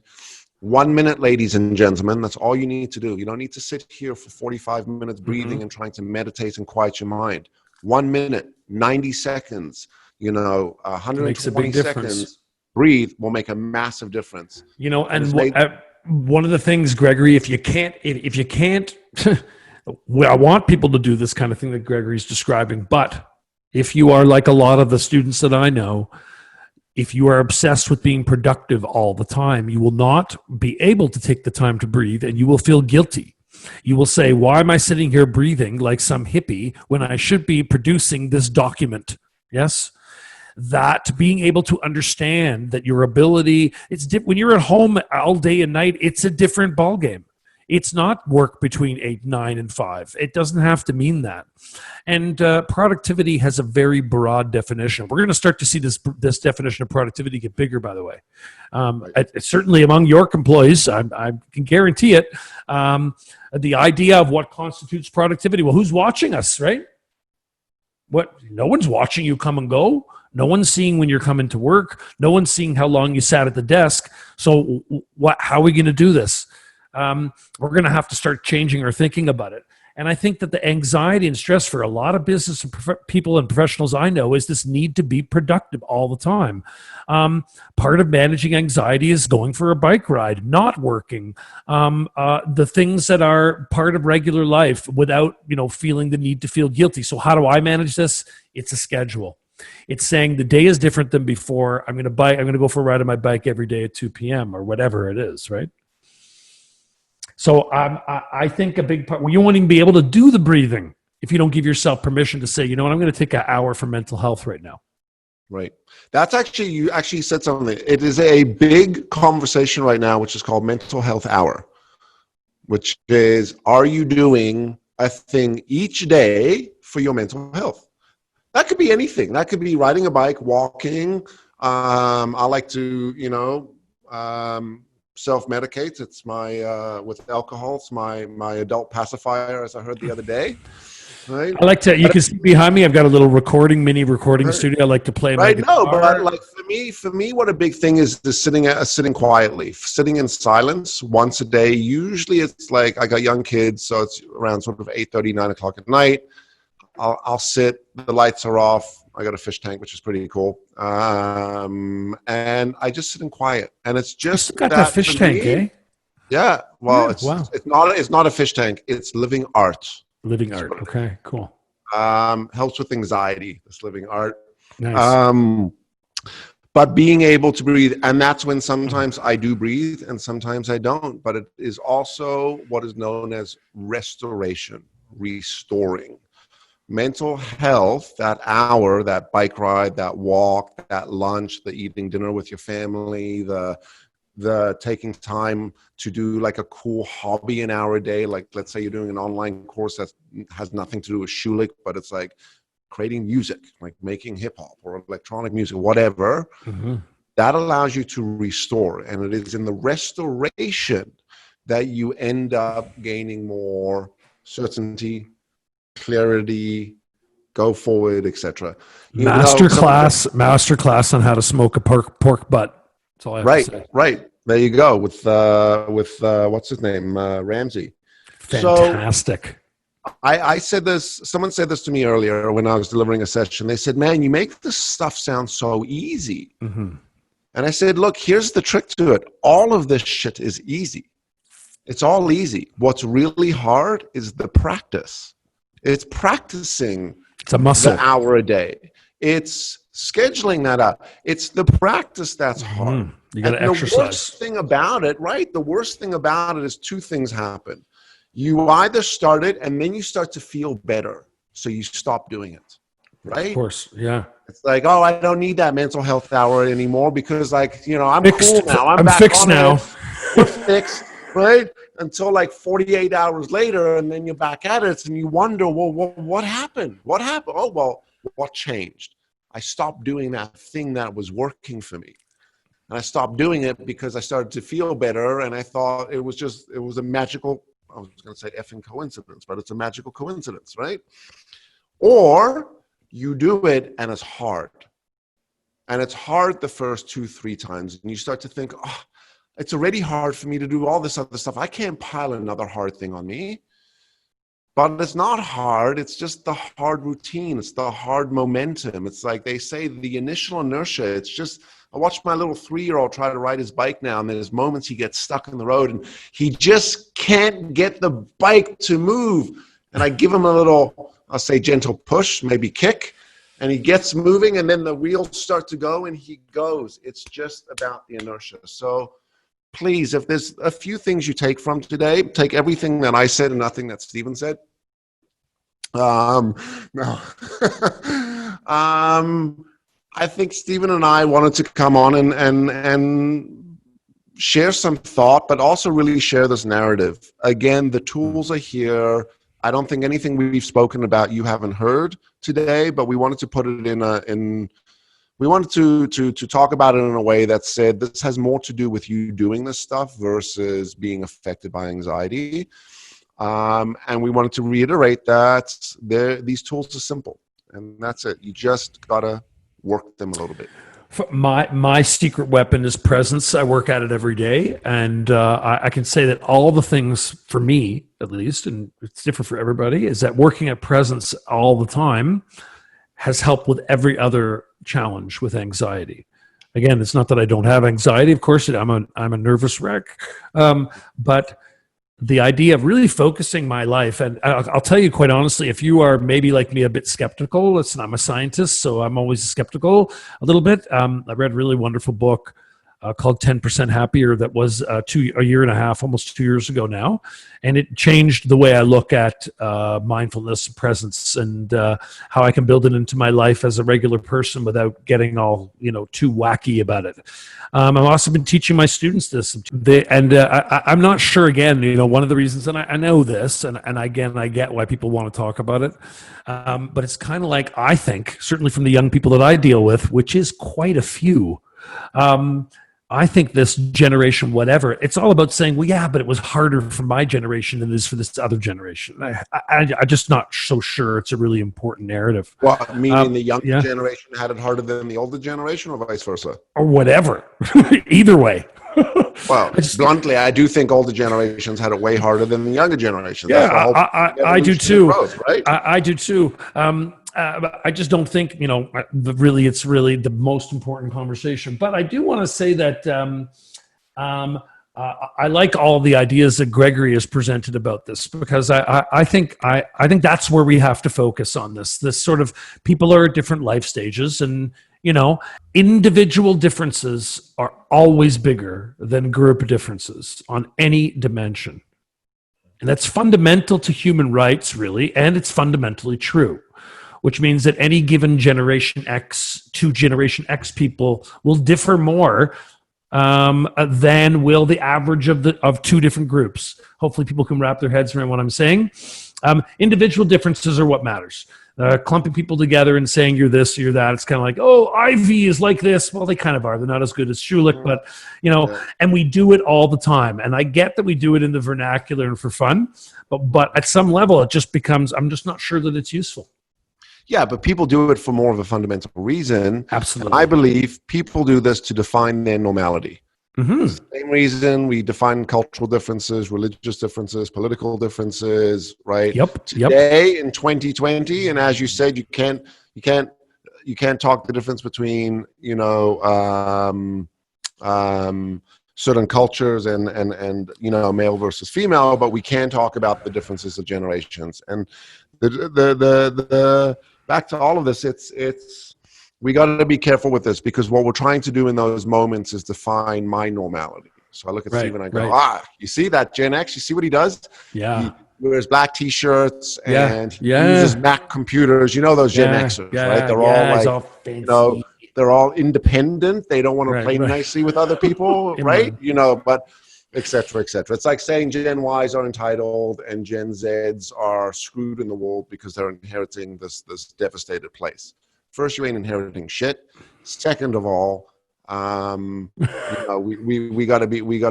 1 minute, ladies and gentlemen, that's all you need to do. You don't need to sit here for 45 minutes breathing and trying to meditate and quiet your mind. 1 minute, 90 seconds, 120 seconds, breathe will make a massive difference. One of the things, Gregory, if you can't, well, I want people to do this kind of thing that Gregory's describing, but if you are like a lot of the students that I know, if you are obsessed with being productive all the time, you will not be able to take the time to breathe, and you will feel guilty. You will say, why am I sitting here breathing like some hippie when I should be producing this document? Yes? That being able to understand that your ability, when you're at home all day and night, it's a different ballgame. It's not work between 8, 9, and 5. It doesn't have to mean that. And productivity has a very broad definition. We're going to start to see this definition of productivity get bigger, by the way. Certainly among your employees, I can guarantee it. The idea of what constitutes productivity. Well, who's watching us, right? No one's watching you come and go. No one's seeing when you're coming to work. No one's seeing how long you sat at the desk. So how are we going to do this? We're going to have to start changing our thinking about it. And I think that the anxiety and stress for a lot of business and people and professionals I know is this need to be productive all the time. Part of managing anxiety is going for a bike ride, not working, the things that are part of regular life without, feeling the need to feel guilty. So how do I manage this? It's a schedule. It's saying the day is different than before. I'm going to go for a ride on my bike every day at 2 p.m. or whatever it is, right? So I think a big part, you won't even be able to do the breathing if you don't give yourself permission to say, I'm going to take an hour for mental health right now. Right. You actually said something. It is a big conversation right now, which is called Mental Health Hour, which is, are you doing a thing each day for your mental health? That could be anything. That could be riding a bike, walking. I like to, self-medicate. It's my with alcohol. It's my adult pacifier, as I heard the other day. Right. I like to. You can see behind me. I've got a little mini recording studio. I like to play. My guitar. But like for me, what a big thing is sitting quietly, sitting in silence once a day. Usually, it's like I got young kids, so it's around sort of 8:30, 9 o'clock at night. I'll sit. The lights are off. I got a fish tank, which is pretty cool. And I just sit in quiet. And it's just you got that fish tank, eh? Yeah. Well, it's not a fish tank. It's living art. Living art. Okay, cool. Helps with anxiety, this living art. Nice. But being able to breathe, and that's when sometimes I do breathe and sometimes I don't. But it is also what is known as restoration, restoring. Mental health, that hour, that bike ride, that walk, that lunch, the eating dinner with your family, the taking time to do like a cool hobby an hour a day. Like, let's say you're doing an online course that has nothing to do with Schulich, but it's like creating music, like making hip hop or electronic music, whatever. Mm-hmm. That allows you to restore. And it is in the restoration that you end up gaining more certainty, clarity, go forward, etc. Masterclass on how to smoke a pork butt. That's all I have to say. Right. There you go. With what's his name, Ramsey. Fantastic. So I said this. Someone said this to me earlier when I was delivering a session. They said, "Man, you make this stuff sound so easy." Mm-hmm. And I said, "Look, here's the trick to it. All of this shit is easy. It's all easy. What's really hard is the practice." It's practicing. It's a muscle. The hour a day. It's scheduling that out. It's the practice that's hard. You got to exercise. The worst thing about it, right? The worst thing about it is 2 things happen. You either start it and then you start to feel better. So you stop doing it, right? Of course, yeah. It's like, oh, I don't need that mental health hour anymore because I'm fixed. Cool now. I'm back fixed on now. We're fixed. right? Until like 48 hours later, and then you're back at it, and you wonder, well, what happened? What happened? Oh, well, what changed? I stopped doing that thing that was working for me. And I stopped doing it because I started to feel better, and I thought it was a magical, I was going to say effing coincidence, but it's a magical coincidence, right? Or you do it and it's hard. And it's hard the first 2-3 times, and you start to think, oh, it's already hard for me to do all this other stuff. I can't pile another hard thing on me. But it's not hard. It's just the hard routine. It's the hard momentum. It's like they say, the initial inertia. It's just, I watch my little 3-year-old try to ride his bike now, and there's moments he gets stuck in the road and he just can't get the bike to move. And I give him a little, I'll say gentle push, maybe kick, and he gets moving, and then the wheels start to go and he goes. It's just about the inertia. So please, if there's a few things you take from today, take everything that I said and nothing that Stephen said. No. I think Stephen and I wanted to come on and share some thought, but also really share this narrative. Again, the tools are here. I don't think anything we've spoken about you haven't heard today, but we wanted to put it we wanted to talk about it in a way that said this has more to do with you doing this stuff versus being affected by anxiety. And we wanted to reiterate that these tools are simple, and that's it. You just gotta work them a little bit. My secret weapon is presence. I work at it every day, and I can say that all the things, for me at least, and it's different for everybody, is that working at presence all the time has helped with every other challenge with anxiety. Again, it's not that I don't have anxiety. Of course, I'm a nervous wreck, but the idea of really focusing my life, and I'll tell you quite honestly, if you are maybe like me, a bit skeptical, listen, I'm a scientist, so I'm always skeptical a little bit. I read a really wonderful book called 10% Happier that was a year and a half, almost 2 years ago now. And it changed the way I look at mindfulness and presence, and how I can build it into my life as a regular person without getting all, too wacky about it. I've also been teaching my students this. I'm not sure, again, one of the reasons, and I know this, and again, I get why people want to talk about it. But it's kind of like, I think, certainly from the young people that I deal with, which is quite a few, I think this generation, whatever, it's all about saying, well, yeah, but it was harder for my generation than it is for this other generation. I'm just not so sure it's a really important narrative. Well, meaning the younger generation had it harder than the older generation, or vice versa? Or whatever. Either way. Well, bluntly, I do think older generations had it way harder than the younger generations. Yeah, I do too. Growth, right? I do too. I just don't think, really, it's really the most important conversation. But I do want to say that I like all the ideas that Gregory has presented about this, because I think that's where we have to focus on this. This sort of, people are at different life stages, and individual differences are always bigger than group differences on any dimension. And that's fundamental to human rights, really, and it's fundamentally true. Which means that any given Generation X to Generation X people will differ more than will the average of two different groups. Hopefully people can wrap their heads around what I'm saying. Individual differences are what matters. Clumping people together and saying you're this or you're that, it's kind of like, oh, Ivy is like this. Well, they kind of are. They're not as good as Schulich, but, and we do it all the time. And I get that we do it in the vernacular and for fun, but at some level it just becomes, I'm just not sure that it's useful. Yeah, but people do it for more of a fundamental reason. Absolutely. And I believe people do this to define their normality. Mm-hmm. It's the same reason we define cultural differences, religious differences, political differences, right? Yep. Today in 2020, and as you said, you can't talk the difference between certain cultures and male versus female, but we can talk about the differences of generations. And the back to all of this, it's we got to be careful with this, because what we're trying to do in those moments is define my normality. So I look at Steve and I go, you see that Gen X? You see what he does? Yeah. He wears black T-shirts and he uses Mac computers. You know those Gen Xers, right? They're all like, they're all independent. They don't want to play nicely with other people, right? But et cetera, et cetera. It's like saying Gen Ys are entitled and Gen Zs are screwed in the wool because they're inheriting this devastated place. First, you ain't inheriting shit. Second of all, we got to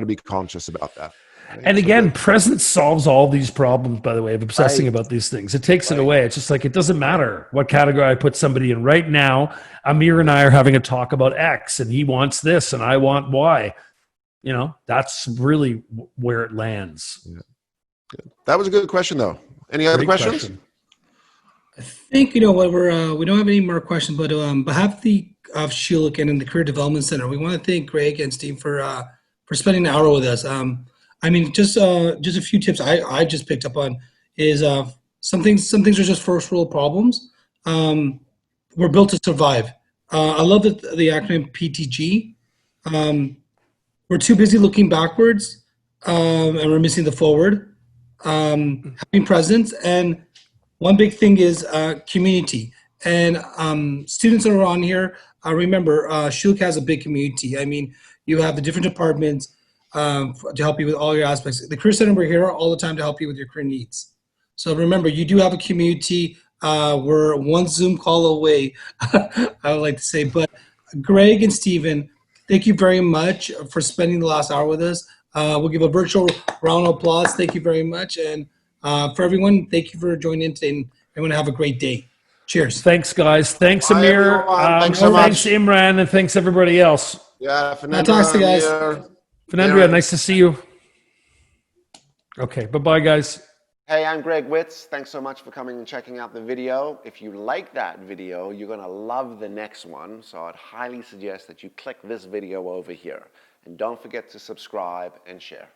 be conscious about that. Right? And again, presence solves all these problems, by the way, of obsessing about these things. It takes it away. It's just like, it doesn't matter what category I put somebody in. Right now, Amir and I are having a talk about X, and he wants this, and I want Y. That's really where it lands. Yeah. Good. That was a good question, though. Any other questions? Question. I think, we don't have any more questions, but on behalf of Schulich and the Career Development Center, we want to thank Greg and Steve for spending an hour with us. Just a few tips I just picked up on is some things are just first world problems. We're built to survive. I love the acronym PTG. We're too busy looking backwards, and we're missing the forward. Having presence, and one big thing is community. And students that are on here, remember, Schulich has a big community. You have the different departments to help you with all your aspects. The Career Center, we're here all the time to help you with your career needs. So remember, you do have a community. We're one Zoom call away, I would like to say. But Greg and Stephen, thank you very much for spending the last hour with us. We'll give a virtual round of applause. Thank you very much. And for everyone, thank you for joining in today. And everyone have a great day. Cheers. Thanks, guys. Thanks, Amir. Thanks so much. Thanks, Imran, and thanks, everybody else. Yeah, Fantastic, guys. Fernandria, nice to see you. Okay, bye-bye, guys. Hey, I'm Greg Witz. Thanks so much for coming and checking out the video. If you like that video, you're going to love the next one. So I'd highly suggest that you click this video over here. And don't forget to subscribe and share.